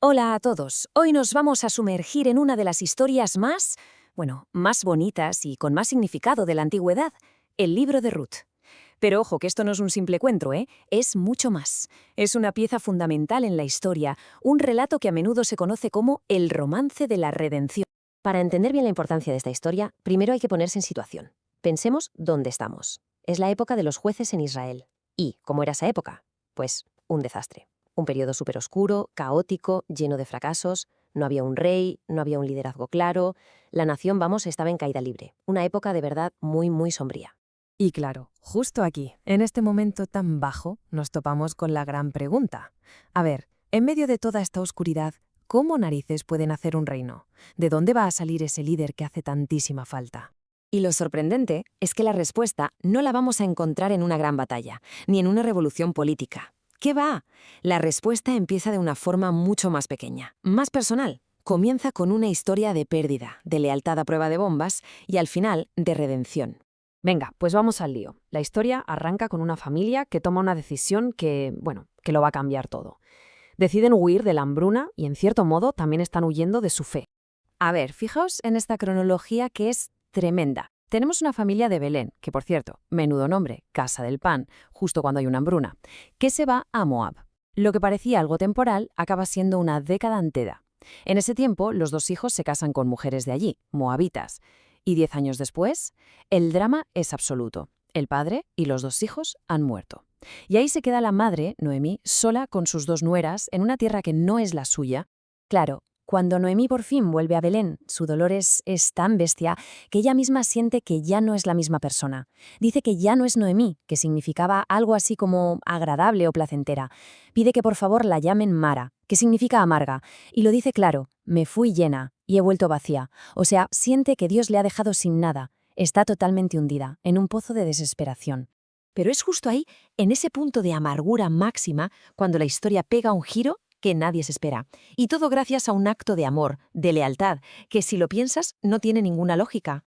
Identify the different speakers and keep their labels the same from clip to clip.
Speaker 1: Hola a todos. Hoy nos vamos a sumergir en una de las historias más bonitas y con más significado de la antigüedad, el libro de Ruth. Pero ojo, que esto no es un simple cuento, ¿eh? Es mucho más. Es una pieza fundamental en la historia, un relato que a menudo se conoce como el romance de la redención.
Speaker 2: Para entender bien la importancia de esta historia, primero hay que ponerse en situación. Pensemos dónde estamos. Es la época de los jueces en Israel. ¿Y cómo era esa época? Pues un desastre. Un periodo súper oscuro, caótico, lleno de fracasos. No había un rey, no había un liderazgo claro. La nación, estaba en caída libre. Una época de verdad muy, muy sombría.
Speaker 3: Y claro, justo aquí, en este momento tan bajo, nos topamos con la gran pregunta. A ver, en medio de toda esta oscuridad, ¿cómo narices pueden hacer un reino? ¿De dónde va a salir ese líder que hace tantísima falta?
Speaker 1: Y lo sorprendente es que la respuesta no la vamos a encontrar en una gran batalla, ni en una revolución política. ¿Qué va? La respuesta empieza de una forma mucho más pequeña, más personal. Comienza con una historia de pérdida, de lealtad a prueba de bombas y al final de redención.
Speaker 3: Venga, pues vamos al lío. La historia arranca con una familia que toma una decisión que lo va a cambiar todo. Deciden huir de la hambruna y, en cierto modo, también están huyendo de su fe. A ver, fijaos en esta cronología que es tremenda. Tenemos una familia de Belén, que por cierto, menudo nombre, Casa del Pan, justo cuando hay una hambruna, que se va a Moab. Lo que parecía algo temporal acaba siendo una década entera. En ese tiempo, los dos hijos se casan con mujeres de allí, moabitas. Y 10 años después, el drama es absoluto. El padre y los dos hijos han muerto. Y ahí se queda la madre, Noemí, sola con sus dos nueras en una tierra que no es la suya.
Speaker 1: Claro, cuando Noemí por fin vuelve a Belén, su dolor es tan bestia que ella misma siente que ya no es la misma persona. Dice que ya no es Noemí, que significaba algo así como agradable o placentera. Pide que por favor la llamen Mara, que significa amarga, y lo dice claro: me fui llena y he vuelto vacía. O sea, siente que Dios le ha dejado sin nada. Está totalmente hundida, en un pozo de desesperación. Pero es justo ahí, en ese punto de amargura máxima, cuando la historia pega un giro que nadie se espera. Y todo gracias a un acto de amor, de lealtad, que si lo piensas no tiene ninguna lógica.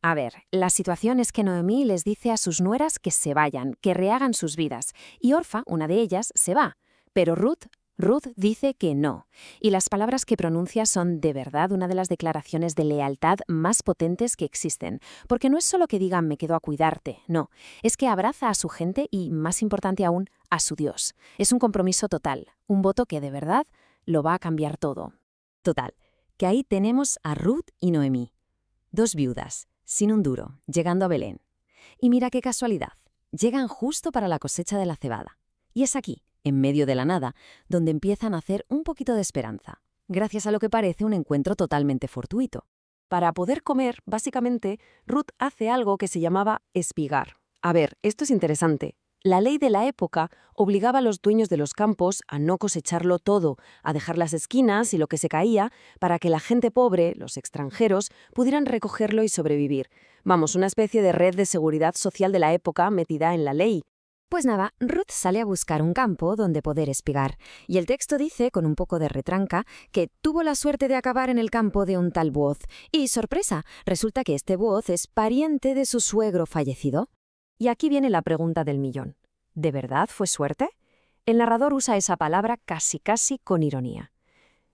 Speaker 2: A ver, la situación es que Noemí les dice a sus nueras que se vayan, que rehagan sus vidas, y Orfa, una de ellas, se va. Pero Ruth dice que no. Y las palabras que pronuncia son de verdad una de las declaraciones de lealtad más potentes que existen. Porque no es solo que digan me quedo a cuidarte, no. Es que abraza a su gente y, más importante aún, a su Dios. Es un compromiso total, un voto que de verdad lo va a cambiar todo.
Speaker 1: Total, que ahí tenemos a Ruth y Noemí. Dos viudas, sin un duro, llegando a Belén. Y mira qué casualidad, llegan justo para la cosecha de la cebada. Y es aquí, en medio de la nada, donde empiezan a hacer un poquito de esperanza, gracias a lo que parece un encuentro totalmente fortuito. Para poder comer, básicamente, Ruth hace algo que se llamaba espigar. A ver, esto es interesante. La ley de la época obligaba a los dueños de los campos a no cosecharlo todo, a dejar las esquinas y lo que se caía para que la gente pobre, los extranjeros, pudieran recogerlo y sobrevivir. Vamos, una especie de red de seguridad social de la época metida en la ley.
Speaker 2: Pues nada, Ruth sale a buscar un campo donde poder espigar, y el texto dice, con un poco de retranca, que tuvo la suerte de acabar en el campo de un tal Booz. Y sorpresa, resulta que este Booz es pariente de su suegro fallecido. Y aquí viene la pregunta del millón. ¿De verdad fue suerte? El narrador usa esa palabra casi con ironía.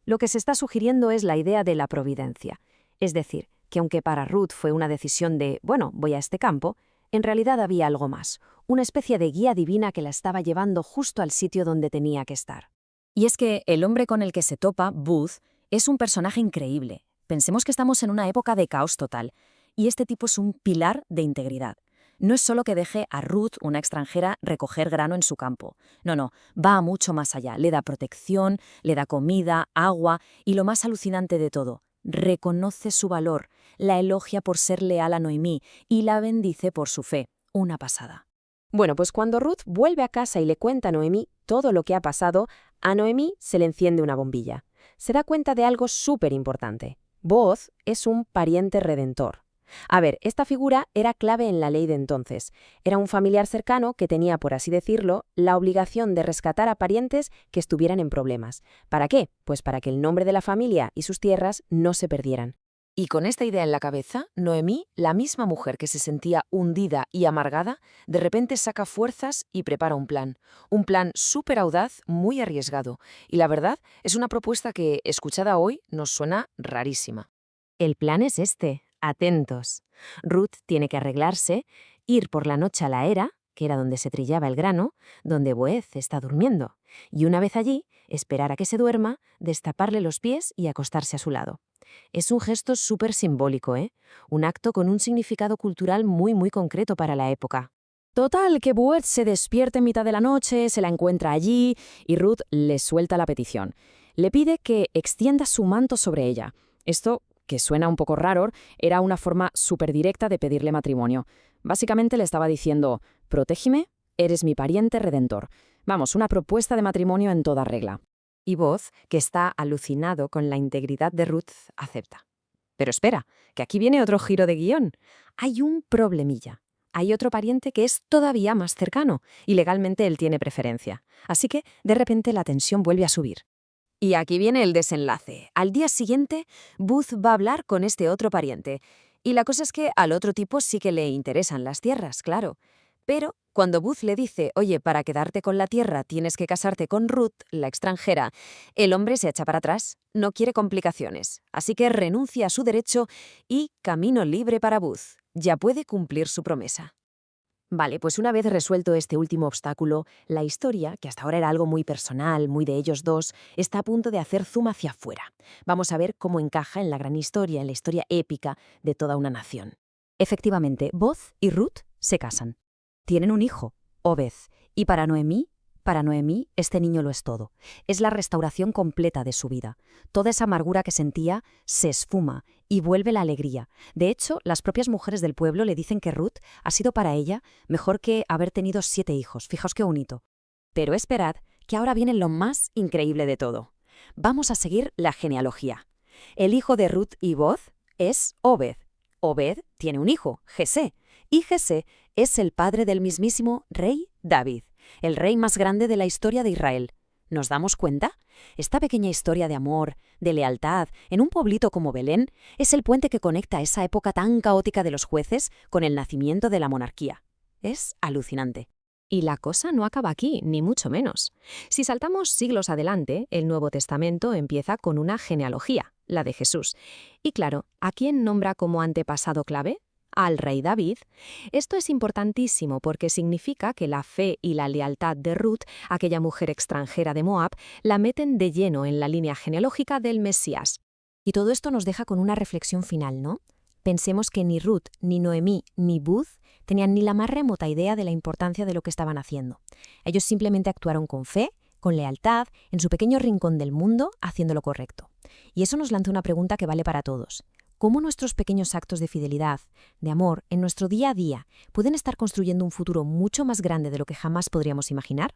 Speaker 2: Lo que se está sugiriendo es la idea de la providencia. Es decir, que aunque para Ruth fue una decisión de, voy a este campo, en realidad había algo más, una especie de guía divina que la estaba llevando justo al sitio donde tenía que estar.
Speaker 1: Y es que el hombre con el que se topa, Booth, es un personaje increíble. Pensemos que estamos en una época de caos total, y este tipo es un pilar de integridad. No es solo que deje a Ruth, una extranjera, recoger grano en su campo. No, va mucho más allá. Le da protección, le da comida, agua y lo más alucinante de todo, reconoce su valor, la elogia por ser leal a Noemí y la bendice por su fe. Una pasada.
Speaker 2: Bueno, pues cuando Ruth vuelve a casa y le cuenta a Noemí todo lo que ha pasado, a Noemí se le enciende una bombilla. Se da cuenta de algo súper importante. Booz es un pariente redentor. A ver, esta figura era clave en la ley de entonces. Era un familiar cercano que tenía, por así decirlo, la obligación de rescatar a parientes que estuvieran en problemas. ¿Para qué? Pues para que el nombre de la familia y sus tierras no se perdieran. Y con esta idea en la cabeza, Noemí, la misma mujer que se sentía hundida y amargada, de repente saca fuerzas y prepara un plan. Un plan súper audaz, muy arriesgado. Y la verdad, es una propuesta que, escuchada hoy, nos suena rarísima.
Speaker 3: El plan es este, atentos. Ruth tiene que arreglarse, ir por la noche a la era, que era donde se trillaba el grano, donde Boez está durmiendo, y una vez allí, esperar a que se duerma, destaparle los pies y acostarse a su lado. Es un gesto súper simbólico, ¿eh? Un acto con un significado cultural muy concreto para la época.
Speaker 1: Total, que Boaz se despierte en mitad de la noche, se la encuentra allí y Ruth le suelta la petición. Le pide que extienda su manto sobre ella. Esto, que suena un poco raro, era una forma súper directa de pedirle matrimonio. Básicamente le estaba diciendo, protégeme, eres mi pariente redentor. Vamos, una propuesta de matrimonio en toda regla.
Speaker 3: Y Boaz, que está alucinado con la integridad de Ruth, acepta. Pero espera, que aquí viene otro giro de guión. Hay un problemilla. Hay otro pariente que es todavía más cercano, y legalmente él tiene preferencia. Así que, de repente, la tensión vuelve a subir. Y aquí viene el desenlace. Al día siguiente, Booth va a hablar con este otro pariente. Y la cosa es que al otro tipo sí que le interesan las tierras, claro. Pero cuando Booth le dice, oye, para quedarte con la tierra tienes que casarte con Ruth, la extranjera, el hombre se echa para atrás, no quiere complicaciones. Así que renuncia a su derecho y camino libre para Booth. Ya puede cumplir su promesa. Vale, pues una vez resuelto este último obstáculo, la historia, que hasta ahora era algo muy personal, muy de ellos dos, está a punto de hacer zoom hacia afuera. Vamos a ver cómo encaja en la gran historia, en la historia épica de toda una nación.
Speaker 1: Efectivamente, Boaz y Ruth se casan. Tienen un hijo, Obed, y para Noemí, este niño lo es todo. Es la restauración completa de su vida. Toda esa amargura que sentía se esfuma y vuelve la alegría. De hecho, las propias mujeres del pueblo le dicen que Ruth ha sido para ella mejor que haber tenido 7 hijos. Fijaos qué bonito. Pero esperad, que ahora viene lo más increíble de todo. Vamos a seguir la genealogía. El hijo de Ruth y Boaz es Obed. Obed tiene un hijo, Jesé, y Jesé es el padre del mismísimo rey David, el rey más grande de la historia de Israel. ¿Nos damos cuenta? Esta pequeña historia de amor, de lealtad, en un pueblito como Belén, es el puente que conecta esa época tan caótica de los jueces con el nacimiento de la monarquía. Es alucinante.
Speaker 3: Y la cosa no acaba aquí, ni mucho menos. Si saltamos siglos adelante, el Nuevo Testamento empieza con una genealogía, la de Jesús. Y claro, ¿a quién nombra como antepasado clave? Al rey David. Esto es importantísimo porque significa que la fe y la lealtad de Ruth, aquella mujer extranjera de Moab, la meten de lleno en la línea genealógica del Mesías. Y todo esto nos deja con una reflexión final, ¿no? Pensemos que ni Ruth, ni Noemí, ni Booth tenían ni la más remota idea de la importancia de lo que estaban haciendo. Ellos simplemente actuaron con fe, con lealtad, en su pequeño rincón del mundo, haciendo lo correcto. Y eso nos lanza una pregunta que vale para todos. ¿Cómo nuestros pequeños actos de fidelidad, de amor, en nuestro día a día, pueden estar construyendo un futuro mucho más grande de lo que jamás podríamos imaginar?